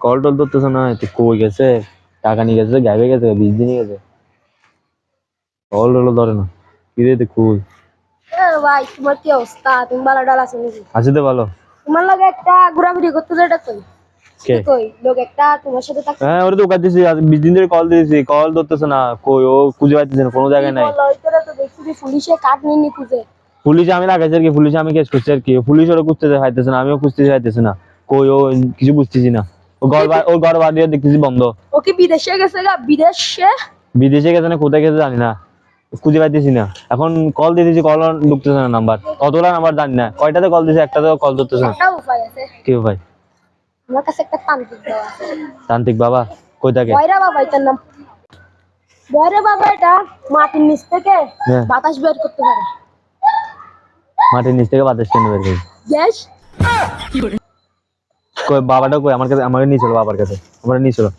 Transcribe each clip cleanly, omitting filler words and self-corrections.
Call টল ধরতেছে না, তুই কই গেছে, টাকা নিয়ে গেছে, গাইবে গেছে, 20 দিনই গেছে, কল টল ধরে না। কি রে তুই কই? ভাই তোমার কি অবস্থা? তুমি ভালো ডাল আছো নাকি? আছি তো ভালো। তোমার লগে একটা ঘোরাঘুরি করতে যেটা কই কে? কই লোক একটা তোমার সাথে থাকতে হ্যাঁ ওরে তো কাটতেছি, আজ 20 দিন ধরে কল দিয়েছি, কল ধরতেছে না, কই ও খুঁজে পাইতেছে না, কোনো জায়গায় নাই। বলো ওইটারে তো দেখছি যে পুলিশে কাট নিয়ে নি খুঁজে। পুলিশে আমি লাগাইছি আর কি, পুলিশে আমি কেস করছি আর কি, পুলিশ ওরা খুঁজতে পাইতেছে না, আমিও খুঁজতে পাইতেছি না, কই ও কিছু বুঝতেছি না। ওর ঘর বাড়িও দেখতেছি বন্ধ। ও কি বিদেশে গেছে গা? বিদেশে বিদেশে গেছে না কোথায় গেছে জানি না, খুঁজে পাইতেছি না। এখন কল দিয়ে দিয়েছি, কল ঢুকতেছে না, নাম্বার কতটা নাম্বার জানি না, কয়টাতে কল দিয়েছি, একটাতেও কল ধরতেছে না। একটা উপায় আছে, কি ভাই? আমার কাছে একটা তান্ত্রিক দেওয়া আছে। তান্ত্রিক বাবা কই থাকে? বয়রা বাবা, এটার নাম বয়রা বাবা। এটা মাটির নিচ থেকে হ্যাঁ। বাতাস বের করতে পারে। মাটির নিচ থেকে বাতাস টেনে বের করে। গ্যাস কই বাবাটা কই? আমার কাছে, আমাকে নিয়ে চলো বাবার কাছে, আমার নিয়ে চলো।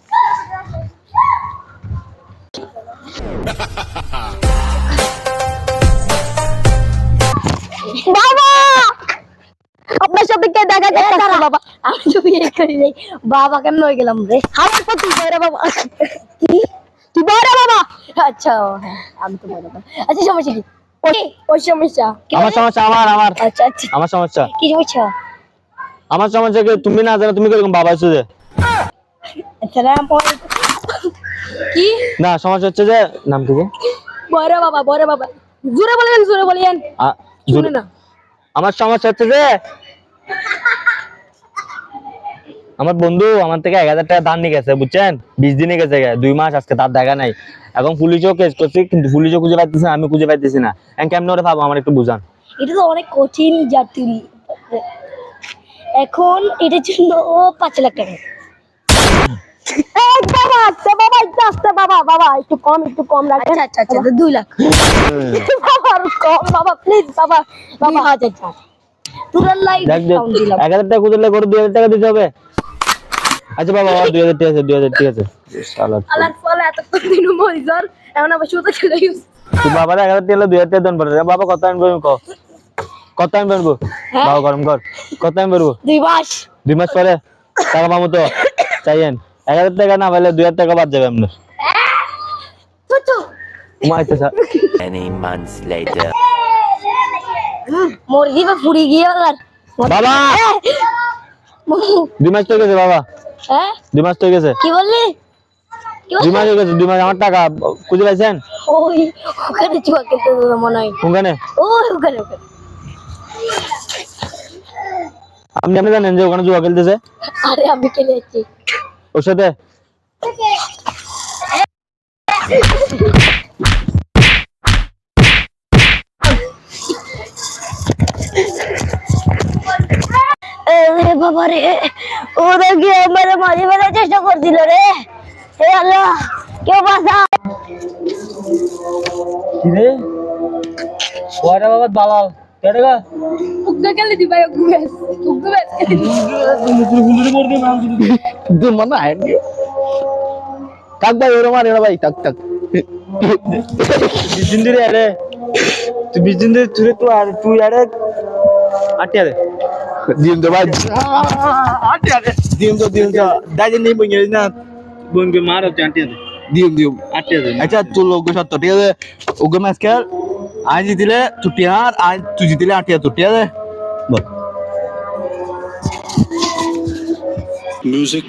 বাবা, আপনার সাথে কে দেখা যাচ্ছে? বাবা আমি তো বিয়ে করি নাই। বাবা কেমন হয়ে গেলাম রে? আমার তো তুই বয়রা বাবা। কি তুই বয়রা বাবা? আচ্ছা হ্যাঁ আমি তো বয়রা বাবা। আচ্ছা সমস্যা কি? ওই সমস্যা কি? আমার সমস্যা, আমার আচ্ছা আচ্ছা আমার সমস্যা, কি সমস্যা? আমার সমস্যা কি তুমি না জানো? তুমি কিরকম বাবা এসে যে আসসালাম কি না, সমস্যা হচ্ছে যে নাম কি? বয়রা বাবা, বয়রা বাবা। জোরে বলেন, জোরে বলেন। শুনে না। আমার সমস্যা হচ্ছে যে আমার বন্ধু আমার থেকে 1000 টাকা ধার নিয়ে গেছে, বুঝছেন? 20 দিনে গেছে, 2 মাস আজকে তার দেখা নাই। এখন পুলিশও কেস করছি, কিন্তু পুলিশও খুঁজে পাইতেছে না, আমি খুঁজে পাইতেছি না। এখন কেমনে ওরে পাবো, আমার একটু বুঝান। এটা তো অনেক কঠিন জাতি। এখন এটার জন্য 5 লাখ টাকা। বাবা আস্তে, বাবা একটু আস্তে, বাবা বাবা একটু কম রাখেন। আচ্ছা আচ্ছা 2 লাখ। বাবা আর কম বাবা, প্লিজ বাবা বাবা। আচ্ছা আচ্ছা পুরো লাইট দেখ ডিসকাউন্ট দিলাম। 1000 টাকা খুঁজলে করে 2000 টাকা দিতে হবে। আচ্ছা বাবা 2000 ঠিক আছে, 2000 ঠিক আছে। শালা আলার ফলে এত দিন মরিজার এখন আবার শুধু খেলে ইউজ। তুই বাবার 1000 টাকা 2000 টাকা দেন পড়ে বাবা, কত আনবো কো? কত আনবো আনবো? বাবা গরম কর, কত আনবো? 2 মাস। 2 মাস পরে টাকা পাবো তো চাইয়েন। 1000 টাকা না পাইলে 2000 টাকা বাদ যাবে আপনার। Tutu মাইতে sir. Many months later. মরে দিবে পুরি গিয়ে আর বাবা 2 মাস তো গেছে বাবা, হ্যাঁ 2 মাস তো গেছে, কি বললি? 2 মাস হয়ে গেছে, 2 মাস। আমার টাকা খুঁজে পাইছেন? ওই ওখানে চুয়া খেলতে হবে মনে হয়। ওখানে ওই ওখানে ওখানে। আপনি আপনি জানেন যে ওখানে জুয়া খেলতেছে আরে আমি খেলে যাচ্ছি ওর সাথে? রে বাবা রে, ওরা গিয়ে আমার মাঝে মাঝে চেষ্টা করছিল রে। হে আল্লাহ কেউ বাঁচা। কি রে ওরা বাবা দালাল কেডা? উগ্গা খেলে দিবা উগ্গা উগ্গা তুই মনে হয় কাক ভাই ওরা মারে না ভাই, টাক টাক 20 দিন ধরে আরে তুই 20 দিন ধরে তুই আরে আটিয়া দে দিম তো ভাই, আটিয়া দে দিম তো দাইজে নেই বইয়ে না বইকে মারো আটিয়া দে দিম আটিয়া দে। আচ্ছা তুই লোক সত্য ঠিক আছে, ওকে ম্যাচ খেল, আজ জিতলে ছুটিয়া, আজ তুই জিতলে আটিয়া ছুটিয়া দে বল। Music.